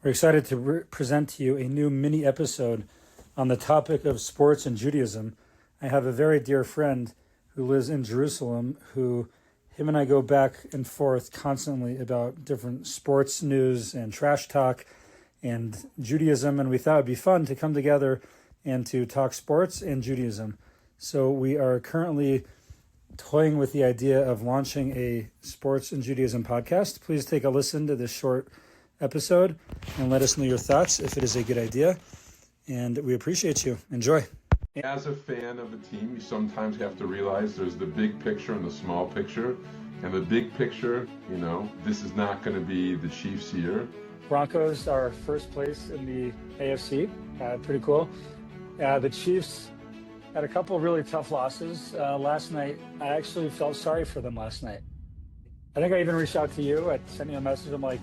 We're excited to present to you a new mini episode on the topic of sports and Judaism. I have a very dear friend who lives in Jerusalem him and I go back and forth constantly about different sports news and trash talk and Judaism, and we thought it'd be fun to come together and to talk sports and Judaism. So we are currently toying with the idea of launching a sports and Judaism podcast. Please take a listen to this short episode and let us know your thoughts if it is a good idea. And we appreciate you. Enjoy. As a fan of a team, you sometimes have to realize there's the big picture and the small picture. And the big picture, this is not going to be the Chiefs' year. Broncos are first place in the AFC. Pretty cool. The Chiefs had a couple really tough losses last night. I actually felt sorry for them last night. I think I even reached out to you. I sent you a message. I'm like,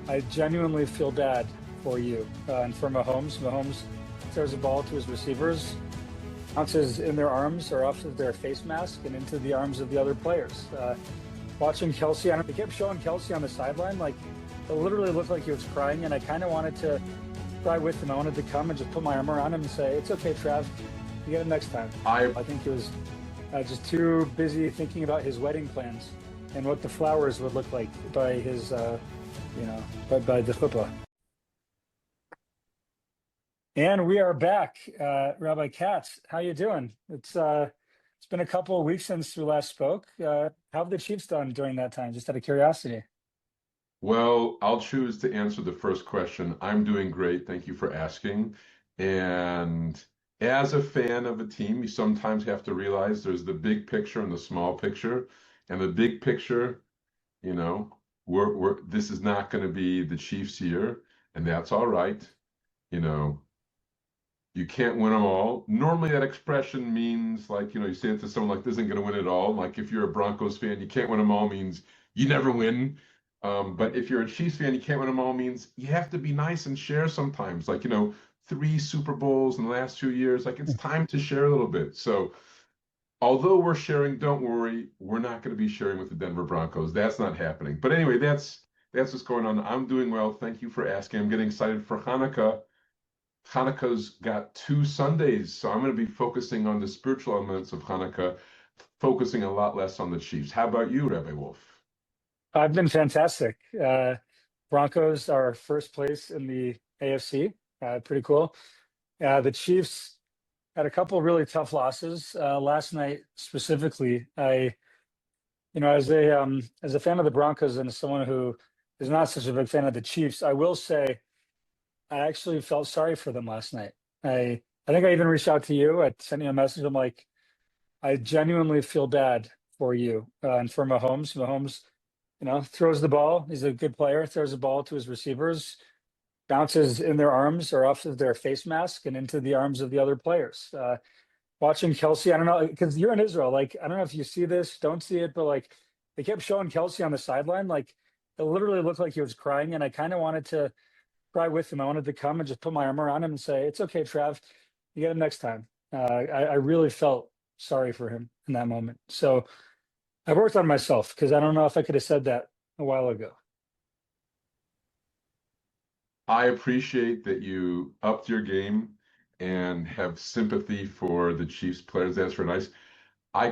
I genuinely feel bad for you and for Mahomes. Mahomes throws the ball to his receivers, bounces in their arms or off of their face mask and into the arms of the other players. Watching Kelsey, they kept showing Kelsey on the sideline, like it literally looked like he was crying, and I kind of wanted to cry with him. I wanted to come and just put my arm around him and say, "It's okay, Trav. You get it next time." I think he was just too busy thinking about his wedding plans and what the flowers would look like by his, by the chuppah. And we are back. Rabbi Katz, how you doing? It's been a couple of weeks since we last spoke. How have the Chiefs done during that time? Just out of curiosity. Well, I'll choose to answer the first question. I'm doing great. Thank you for asking. And as a fan of a team, you sometimes have to realize there's the big picture and the small picture. And the big picture, this is not going to be the Chiefs' year, and that's all right. You can't win them all. Normally that expression means you say it to someone like, this isn't going to win it all. Like if you're a Broncos fan, you can't win them all means you never win. But if you're a Chiefs fan, you can't win them all means you have to be nice and share sometimes. 3 Super Bowls in the last 2 years, it's time to share a little bit. So although we're sharing, don't worry, we're not going to be sharing with the Denver Broncos. That's not happening. But anyway, that's what's going on. I'm doing well. Thank you for asking. I'm getting excited for Hanukkah. Hanukkah's got 2 Sundays, so I'm going to be focusing on the spiritual elements of Hanukkah, focusing a lot less on the Chiefs. How about you, Rabbi Wolfe? I've been fantastic. Broncos are first place in the AFC. Pretty cool. The Chiefs had a couple really tough losses last night. Specifically, as a fan of the Broncos and as someone who is not such a big fan of the Chiefs, I will say I actually felt sorry for them last night. I think I even reached out to you. I sent you a message. I'm like, I genuinely feel bad for you and for Mahomes. Mahomes, throws the ball. He's a good player. Throws the ball to his receivers, bounces in their arms or off of their face mask and into the arms of the other players. Watching Kelsey, I don't know, because you're in Israel. I don't know if you see this, don't see it, but they kept showing Kelsey on the sideline. Like it literally looked like he was crying, and I kind of wanted to cry with him. I wanted to come and just put my arm around him and say, "It's okay, Trav. You get it next time." I really felt sorry for him in that moment. So I worked on myself because I don't know if I could have said that a while ago. I appreciate that you upped your game and have sympathy for the Chiefs players. That's very nice. I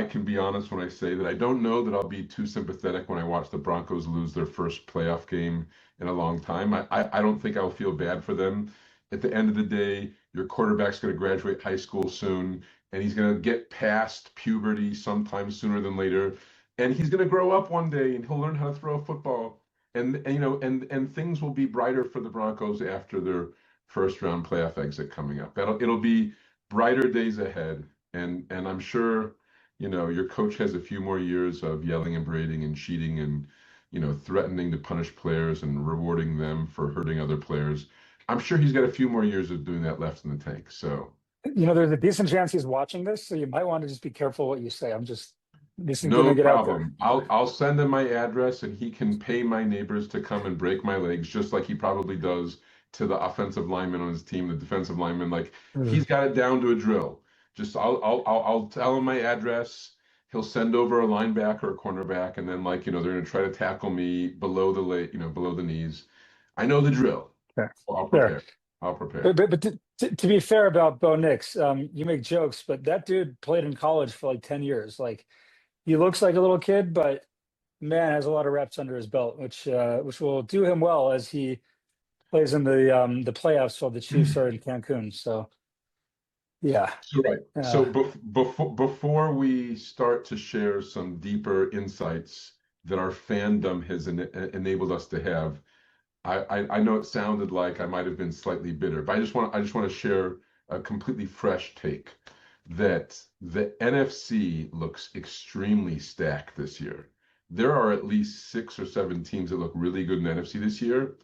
can be honest when I say that I don't know that I'll be too sympathetic when I watch the Broncos lose their first playoff game in a long time. I don't think I'll feel bad for them. At the end of the day, your quarterback's going to graduate high school soon, and he's going to get past puberty sometime sooner than later, and he's going to grow up one day, and he'll learn how to throw a football, and things will be brighter for the Broncos after their first round playoff exit coming up. It'll be brighter days ahead. And I'm sure, your coach has a few more years of yelling and berating and cheating and, threatening to punish players and rewarding them for hurting other players. I'm sure he's got a few more years of doing that left in the tank. So, there's a decent chance he's watching this, so you might want to just be careful what you say. This is no going to get problem. out there. I'll send him my address, and he can pay my neighbors to come and break my legs, just like he probably does to the offensive lineman on his team, the defensive lineman. He's got it down to a drill. Just I'll tell him my address. He'll send over a linebacker or cornerback, and then they're going to try to tackle me below the knees. I know the drill. Fair. I'll Fair. prepare. I'll prepare. But to be fair about Bo Nix, you make jokes, but that dude played in college for like 10 years. Like he looks like a little kid, but man has a lot of reps under his belt, which will do him well as he plays in the playoffs while the Chiefs are in Cancun. So yeah. So right. So Uh, before we start to share some deeper insights that our fandom has enabled us to have, I know it sounded like I might have been slightly bitter, but I just want to share a completely fresh take that the NFC looks extremely stacked this year. There are at least 6 or 7 teams that look really good in the NFC this year,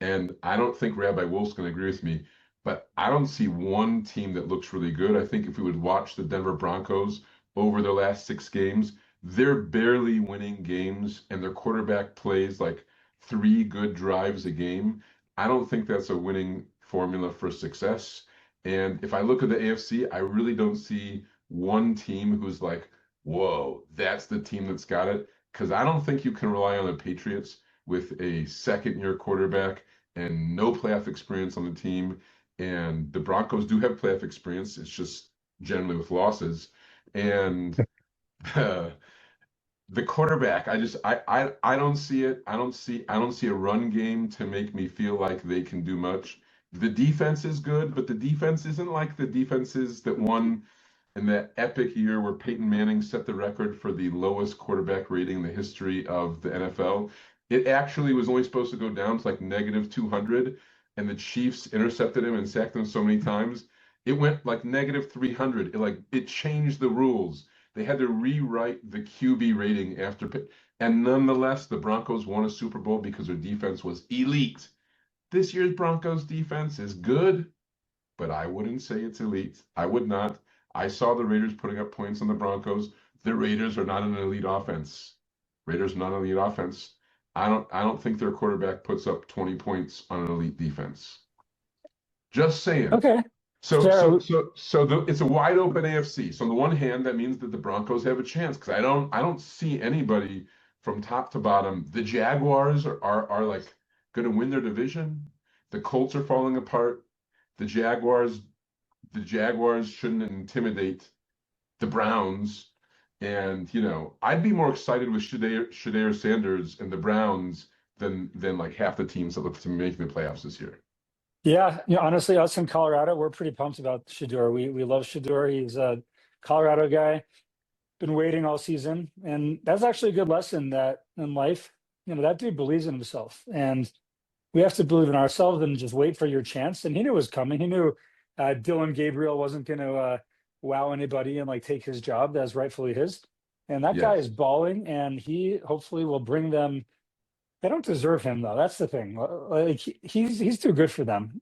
and I don't think Rabbi Wolf's going to agree with me, but I don't see one team that looks really good. I think if we would watch the Denver Broncos over their last 6 games, they're barely winning games, and their quarterback plays like 3 good drives a game. I don't think that's a winning formula for success. And if I look at the AFC, I really don't see one team who's like, whoa, that's the team that's got it. Because I don't think you can rely on the Patriots with a second-year quarterback and no playoff experience on the team. And the Broncos do have playoff experience. It's just generally with losses. And the quarterback, I don't see it. I don't see a run game to make me feel like they can do much. The defense is good, but the defense isn't like the defenses that won in that epic year where Peyton Manning set the record for the lowest quarterback rating in the history of the NFL. It actually was only supposed to go down to like -200, and the Chiefs intercepted him and sacked him so many times. It went like -300. It changed the rules. They had to rewrite the QB rating after, and nonetheless, the Broncos won a Super Bowl because their defense was elite. This year's Broncos defense is good, but I wouldn't say it's elite. I would not. I saw the Raiders putting up points on the Broncos. The Raiders are not an elite offense. Raiders not an elite offense. I don't think their quarterback puts up 20 points on an elite defense. Just saying. okay. So So it's a wide open AFC. So on the one hand, that means that the Broncos have a chance because I don't see anybody from top to bottom. The Jaguars are like going to win their division. The Colts are falling apart. The Jaguars shouldn't intimidate the Browns. And I'd be more excited with Shedeur Sanders and the Browns than like half the teams that look to be making the playoffs this year. yeah, honestly, us in Colorado, we're pretty pumped about Shedeur. We love Shedeur. He's a Colorado guy. Been waiting all season, and that's actually a good lesson that in life, that dude believes in himself, and we have to believe in ourselves and just wait for your chance. And he knew it was coming. He knew Dylan Gabriel wasn't going to wow anybody and like take his job that's rightfully his. And that guy Yes. is balling, and he hopefully will bring them. They don't deserve him though. That's the thing. Like he's too good for them.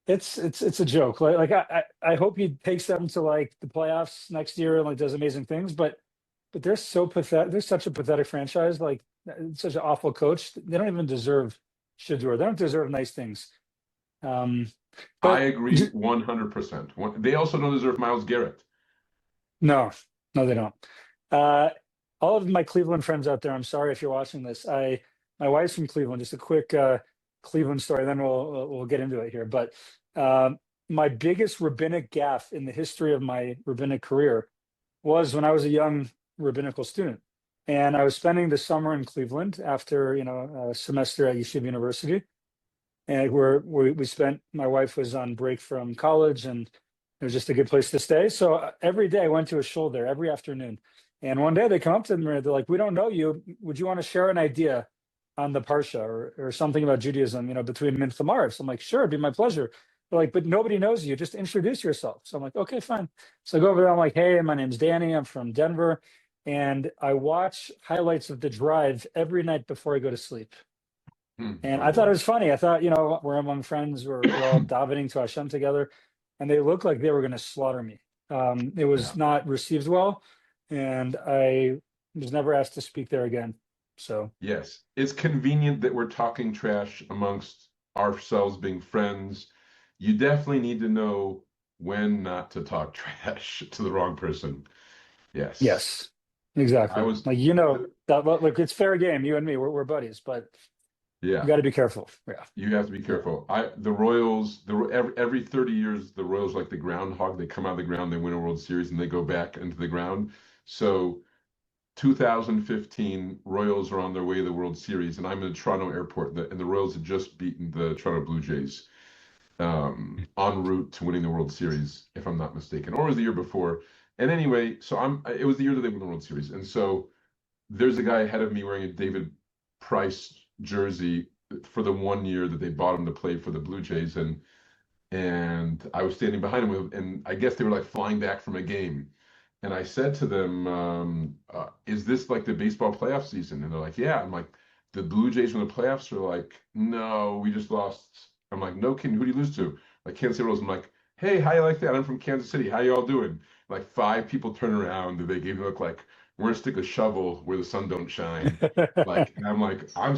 It's a joke. I hope he takes them to like the playoffs next year and like does amazing things. But they're so pathetic. They're such a pathetic franchise. Like such an awful coach. They don't even deserve Shedeur. They don't deserve nice things. Um, I but agree 100%. They also don't deserve Myles Garrett. no, no, they don't. Uh, all of my Cleveland friends out there, I'm sorry if you're watching this. My wife's from Cleveland. Just a quick Cleveland story, then we'll get into it here. But my biggest rabbinic gaffe in the history of my rabbinic career was when I was a young rabbinical student, and I was spending the summer in Cleveland after a semester at Yeshiva University, and we spent. My wife was on break from college, and it was just a good place to stay. So every day I went to a shul there every afternoon. And one day they come up to me and they're like, "We don't know you. Would you want to share an idea on the Parsha or something about Judaism, between Mincha and Maariv?" So I'm like, "Sure, it'd be my pleasure." They're like, "But nobody knows you. Just introduce yourself." So I'm like, "Okay, fine." So I go over there. I'm like, "Hey, my name's Danny. I'm from Denver." And I watch highlights of the drive every night before I go to sleep. And Oh I thought it boy. was funny. I thought, we're among friends. We're all davening to Hashem together. And they looked like they were going to slaughter me. It Yeah. was not received well. And I was never asked to speak there again. So, Yes. It's convenient that we're talking trash amongst ourselves being friends. You definitely need to know when not to talk trash to the wrong person. Yes. yes, I exactly. was Like, that, look, it's fair game. You and me, we're buddies. But Yeah. You got to be careful. Yeah. You have to be careful. The Royals, every 30 years, the Royals like the groundhog. They come out of the ground, they win a World Series, and they go back into the ground. So 2015, Royals are on their way to the World Series, and I'm in the Toronto airport, and the Royals had just beaten the Toronto Blue Jays en route to winning the World Series, if I'm not mistaken, or it was the year before. And anyway, it was the year that they won the World Series, and so there's a guy ahead of me wearing a David Price jersey for the 1 year that they bought him to play for the Blue Jays, and I was standing behind him, and I guess they were like flying back from a game. And I said to them, is this like the baseball playoff season? And they're like, yeah. I'm like, the Blue Jays in the playoffs are like, no, we just lost. I'm like, no kidding, who do you lose to? Like Kansas City Royals. I'm like, hey, how you like that? I'm from Kansas City. How you all doing? Like 5 people turn around and they gave me a look like, we're gonna stick a shovel where the sun don't shine. Like, and I'm like, I'm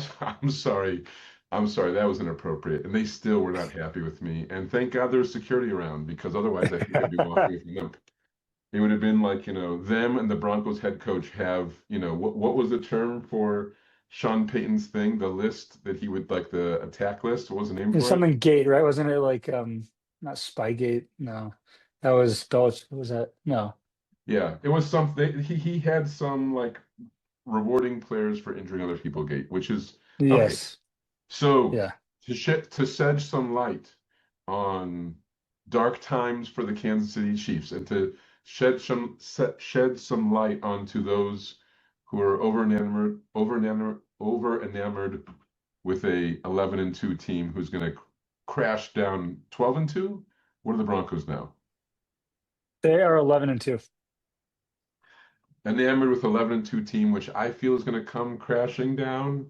sorry. I'm sorry, that was inappropriate. And they still were not happy with me. And thank God there's security around, because otherwise I think I'd be walking from them. It would have been like, them and the Broncos head coach have, what was the term for Sean Payton's thing? The list that he would, like, the attack list. What was the name There's for it? something gate, right? Wasn't it like not Spygate? No. That was Belich. What was that? No. Yeah, it was something. He had some like rewarding players for injuring other people gate, which is okay. Yes. So Yeah. to shed some light on dark times for the Kansas City Chiefs, and to shed some light onto those who are over enamored with a 11-2 team who's going to crash down 12-2. What are the Broncos now? They are 11-2. Enamored with 11-2 team, which I feel is going to come crashing down.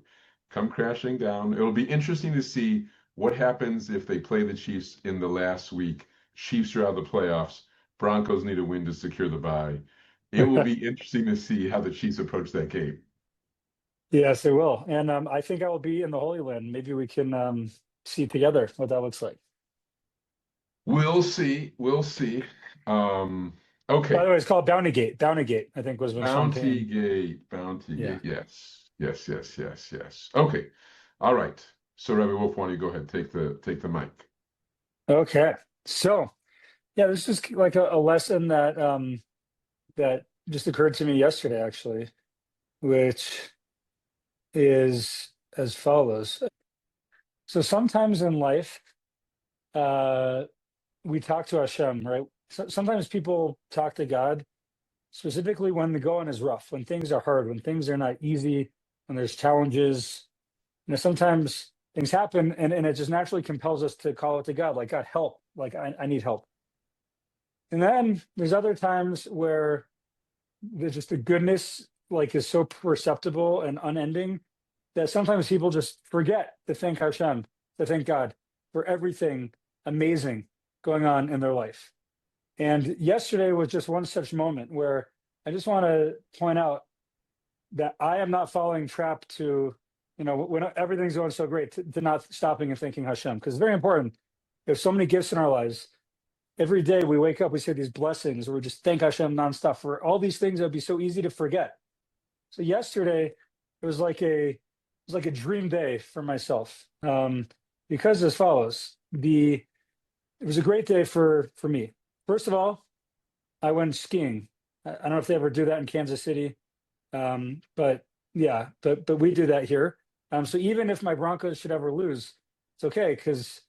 It'll be interesting to see what happens if they play the Chiefs in the last week. Chiefs are out of the playoffs. Broncos need a win to secure the bye. It will be interesting to see how the Chiefs approach that game. Yes, it will. And I think I will be in the Holy Land. Maybe we can see together what that looks like. We'll see. We'll see. By Okay. the way, it's called Bounty Gate. Bounty Gate, I think, was when Sean Bounty Payton. Gate. Bounty Yeah. Gate. Yes. Yes. Yes. Yes. Yes. Okay. All right. So Rabbi Wolfe, why don't you go ahead, take the mic. Okay. So yeah, this is like a lesson that just occurred to me yesterday, actually, which is as follows. So sometimes in life, we talk to Hashem, right? So sometimes people talk to God specifically when the going is rough, when things are hard, when things are not easy, when there's challenges. Sometimes things happen and it just naturally compels us to call it to God, like, God, help, like I need help. And then there's other times where there's just the goodness like is so perceptible and unending that sometimes people just forget to thank Hashem, to thank God for everything amazing going on in their life. And yesterday was just one such moment where I just want to point out that I am not falling trap to, when everything's going so great, to not stopping and thanking Hashem, because it's very important. There's so many gifts in our lives. Every day we wake up, we say these blessings, or we just thank Hashem nonstop for all these things that would be so easy to forget. So yesterday, it was like a dream day for myself, because as follows: it was a great day for me. First of all, I went skiing. I don't know if they ever do that in Kansas City, but yeah, but we do that here. So even if my Broncos should ever lose, it's okay because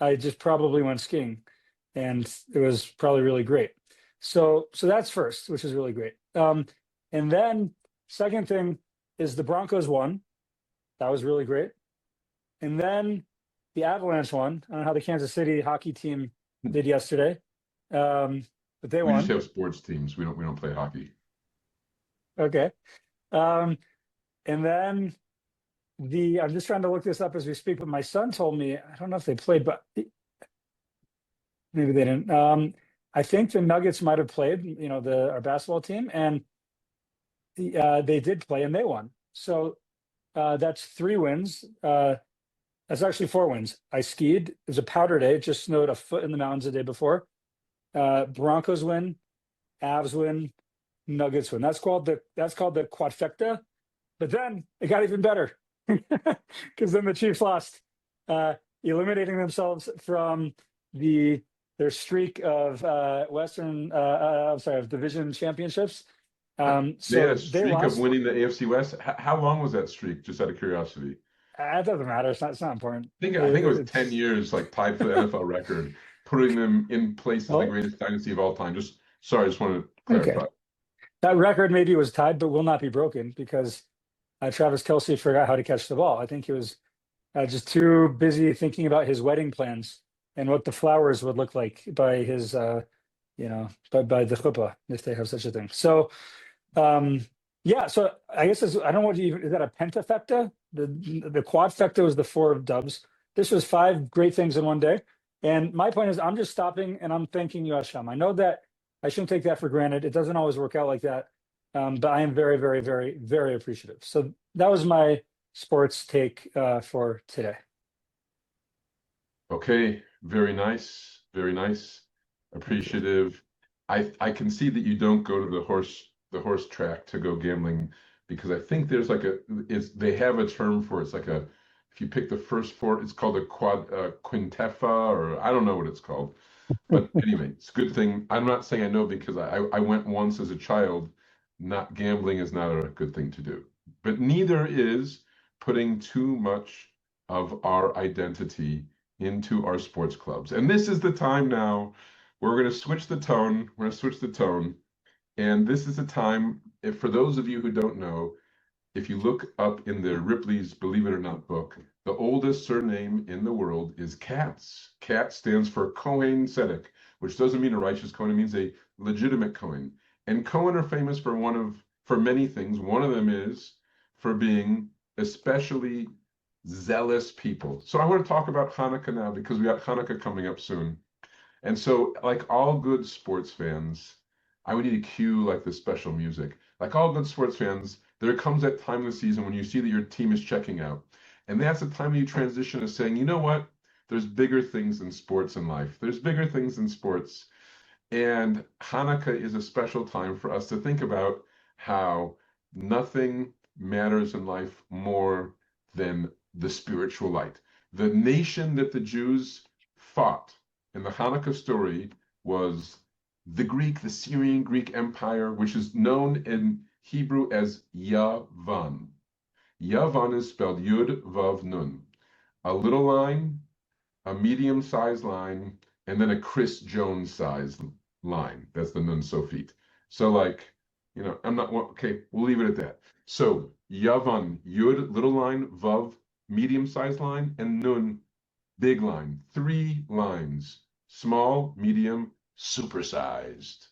I just probably went skiing, and it was probably really great. So that's first, which is really great. And then second thing is the Broncos won. That was really great. And then the Avalanche won. I don't know how the Kansas City hockey team did yesterday, but they We just won. have sports teams. We don't play hockey. Okay. Um, and then I'm just trying to look this up as we speak, but my son told me, I don't know if they played, but maybe they didn't. I think the Nuggets might have played, our basketball team, and they did play and they won. So that's 3 wins. That's actually 4 wins. I skied. It was a powder day. It just snowed a foot in the mountains the day before. Broncos win, Avs win, Nuggets win. That's called the quadfecta. But then it got even better. because then the Chiefs lost, eliminating themselves from their streak of of division championships. They had So a they streak of lost. winning the AFC West. How long was that streak? Just out of curiosity. It doesn't matter. It's not important. I think it was 10 It's years, like tied for the NFL record, putting them in place as the well, greatest dynasty of all time. Just sorry, I just wanted to okay. clarify. That record maybe was tied, but will not be broken because Travis Kelce forgot how to catch the ball. I think he was just too busy thinking about his wedding plans and what the flowers would look like by his, by the chuppah, if they have such a thing. So, yeah. So I guess I don't know what is that a pentafecta? The quadfecta was the four of doves. This was five great things in one day. And my point is, I'm just stopping and I'm thanking you, Hashem. I know that I shouldn't take that for granted. It doesn't always work out like that. But I am very, very, very, very appreciative. So that was my sports take for today. Okay, very nice, very nice. Appreciative. I can see that you don't go to the horse track to go gambling because I think there's like they have a term for it. It's like if you pick the first four, it's called a quintefa, or I don't know what it's called. But anyway, it's a good thing. I'm not saying I know because I went once as a child. Not gambling is not a good thing to do. But neither is putting too much of our identity into our sports clubs. And this is the time now where we're going to switch the tone. We're going to switch the tone. And this is the time, for those of you who don't know, if you look up in the Ripley's Believe It or Not book, the oldest surname in the world is Katz. Katz stands for Kohen Tzedek, which doesn't mean a righteous Kohen, it means a legitimate Kohen. And Kohen are famous for many things. One of them is for being especially zealous people. So I want to talk about Hanukkah now because we got Hanukkah coming up soon. And so, like all good sports fans, I would need to cue like the special music. Like all good sports fans, there comes that time of the season when you see that your team is checking out. And that's the time when you transition to saying, you know what? There's bigger things in sports in life. There's bigger things in sports. And Hanukkah is a special time for us to think about how nothing matters in life more than the spiritual light. The nation that the Jews fought in the Hanukkah story was the Syrian Greek Empire, which is known in Hebrew as Yavan. Yavan is spelled Yud Vav Nun. A little line, a medium-sized line, and then a Chris Jones size line. That's the Nun Sofit. So like, I'm not, okay, we'll leave it at that. So Yavan, Yud, little line, Vav, medium-sized line, and Nun, big line. 3 lines, small, medium, supersized.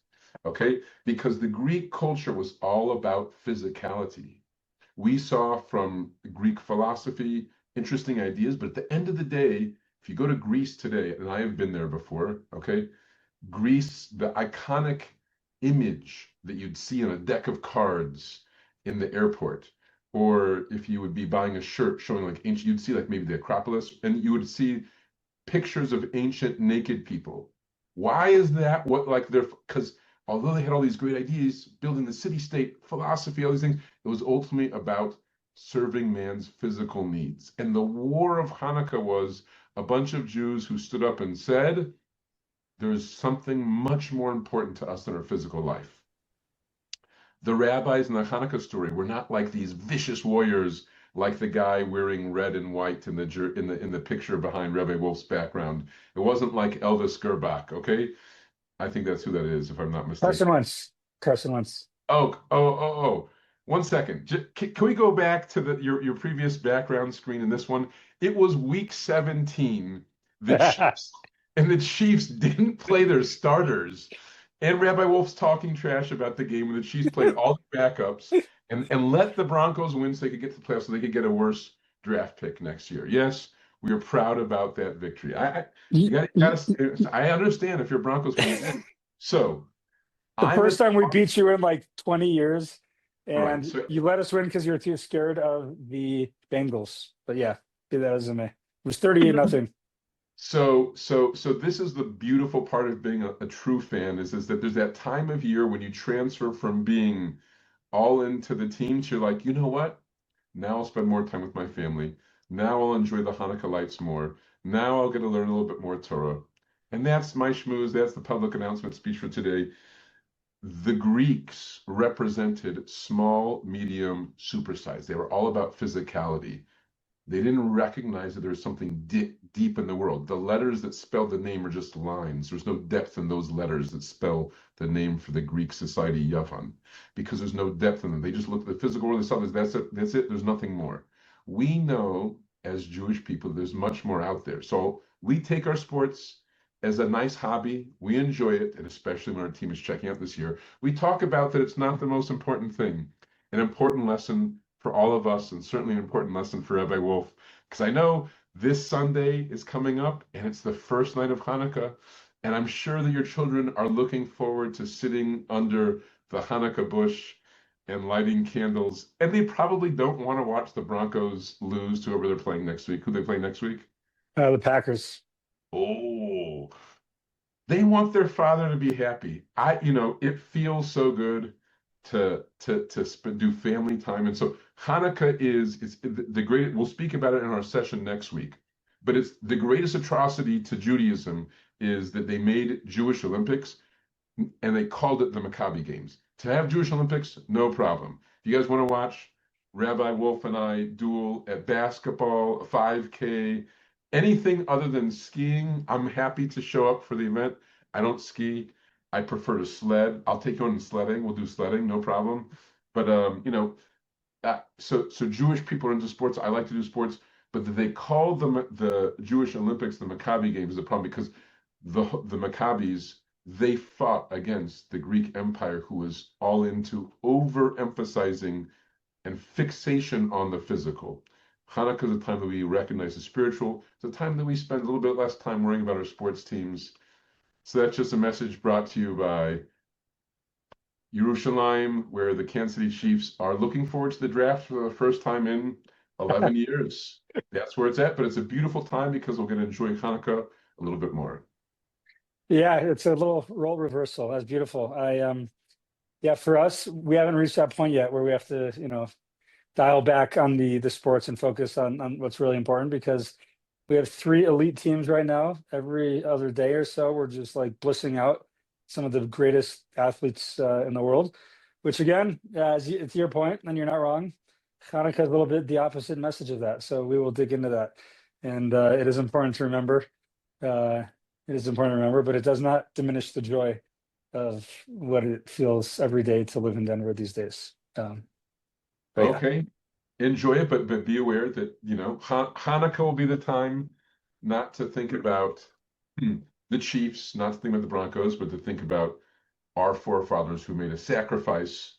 Okay, because the Greek culture was all about physicality. We saw from Greek philosophy interesting ideas, but at the end of the day, if you go to Greece today, and I have been there before, okay, Greece, the iconic image that you'd see on a deck of cards in the airport, or if you would be buying a shirt showing like ancient, you'd see like maybe the Acropolis, and you would see pictures of ancient naked people. Why is that? Because although they had all these great ideas, building the city-state, philosophy, all these things, it was ultimately about serving man's physical needs. And the war of Hanukkah was a bunch of Jews who stood up and said, there's something much more important to us than our physical life. The rabbis in the Hanukkah story were not like these vicious warriors like the guy wearing red and white in the picture behind Rabbi Wolfe's background. It wasn't like Elvis Gerbach, okay? I think that's who that is, if I'm not mistaken. Carson Wentz. Oh. 1 second. Can we go back to your previous background screen in this one? It was week 17. The Chiefs didn't play their starters. And Rabbi Wolf's talking trash about the game when the Chiefs played all the backups and let the Broncos win so they could get to the playoffs so they could get a worse draft pick next year. Yes, we are proud about that victory. I understand if you're Broncos fan. So the first time we beat you in like 20 years, and right, you let us win because you were too scared of the Bengals. But yeah, be that as it may. It was 38-0. So this is the beautiful part of being a true fan is that there's that time of year when you transfer from being all into the team to like, you know what? Now I'll spend more time with my family. Now I'll enjoy the Hanukkah lights more. Now I'll get to learn a little bit more Torah. And that's my schmooze. That's the public announcement speech for today. The Greeks represented small, medium, supersize. They were all about physicality. They didn't recognize that there was something deep in the world. The letters that spell the name are just lines. There's no depth in those letters that spell the name for the Greek society, Yavan, because there's no depth in them. They just look at the physical world. They saw this, that's it. There's nothing more. We know as Jewish people, there's much more out there. So we take our sports as a nice hobby. We enjoy it, and especially when our team is checking out this year. We talk about that it's not the most important thing. An important lesson for all of us, and certainly an important lesson for Rabbi Wolfe, because I know this Sunday is coming up, and it's the first night of Hanukkah, and I'm sure that your children are looking forward to sitting under the Hanukkah bush and lighting candles, and they probably don't want to watch the Broncos lose to whoever they're playing next week. Who they play next week? The Packers. Oh, they want their father to be happy. It feels so good to do family time. And so Hanukkah is the great, we'll speak about it in our session next week, but it's the greatest atrocity to Judaism is that they made Jewish Olympics and they called it the Maccabi Games. To have Jewish Olympics, no problem. If you guys want to watch Rabbi Wolfe and I duel at basketball, 5K, anything other than skiing, I'm happy to show up for the event. I don't ski. I prefer to sled. I'll take you on sledding. We'll do sledding, no problem. But so Jewish people are into sports. I like to do sports, but they call the Jewish Olympics the Maccabi Games is a problem because the Maccabis, they fought against the Greek Empire, who was all into overemphasizing and fixation on the physical. Hanukkah is a time that we recognize the spiritual. It's a time that we spend a little bit less time worrying about our sports teams. So that's just a message brought to you by Yerushalayim, where the Kansas City Chiefs are looking forward to the draft for the first time in 11 years. That's where it's at, but it's a beautiful time because we're going to enjoy Hanukkah a little bit more. Yeah, it's a little role reversal. That's beautiful. For us, we haven't reached that point yet where we have to, dial back on the sports and focus on what's really important, because we have 3 elite teams right now. Every other day or so, we're just like blissing out some of the greatest athletes in the world, which again, to your point, and you're not wrong, Hanukkah is a little bit the opposite message of that. So we will dig into that. And it is important to remember. But it does not diminish the joy of what it feels every day to live in Denver these days. Okay. Enjoy it, but be aware that, Hanukkah will be the time not to think about the Chiefs, not to think about the Broncos, but to think about our forefathers who made a sacrifice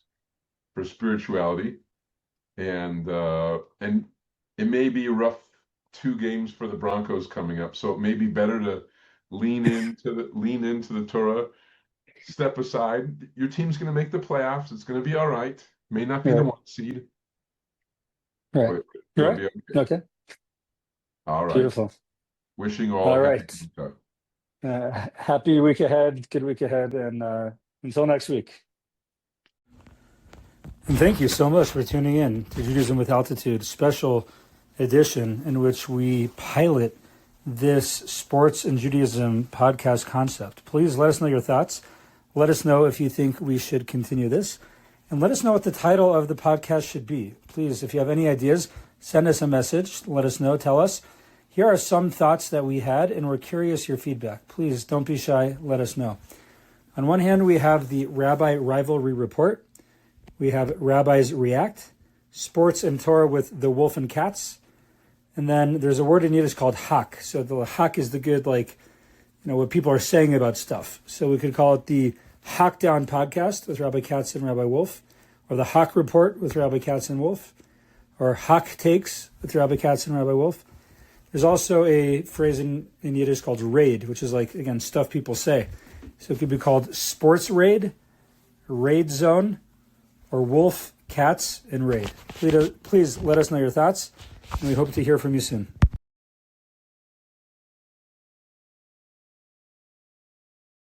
for spirituality. And it may be a rough 2 games for the Broncos coming up, so it may be better to lean into the Torah, step aside. Your team's going to make the playoffs. It's going to be all right. May not be the 1 seed. Right. It'll be Okay. All right. Beautiful. Wishing all. All right. Happy week ahead. Good week ahead. And until next week. And thank you so much for tuning in to Judaism with Altitude, special edition in which we pilot this sports and Judaism podcast concept. Please let us know your thoughts. Let us know if you think we should continue this. And let us know what the title of the podcast should be. Please, if you have any ideas, send us a message. Let us know. Tell us. Here are some thoughts that we had, and we're curious your feedback. Please don't be shy. Let us know. On one hand, we have the Rabbi Rivalry Report. We have Rabbis React, Sports and Torah with the Wolfe and Katz. And then there's a word in Yiddish called hak. So the hak is the good, what people are saying about stuff. So we could call it the Hak Down Podcast with Rabbi Katz and Rabbi Wolfe, or the Hak Report with Rabbi Katz and Wolfe, or Hak Takes with Rabbi Katz and Rabbi Wolfe. There's also a phrase in Yiddish called raid, which is again, stuff people say. So it could be called Sports Raid, Raid Zone, or Wolfe, Katz, and Raid. Please let us know your thoughts, and we hope to hear from you soon.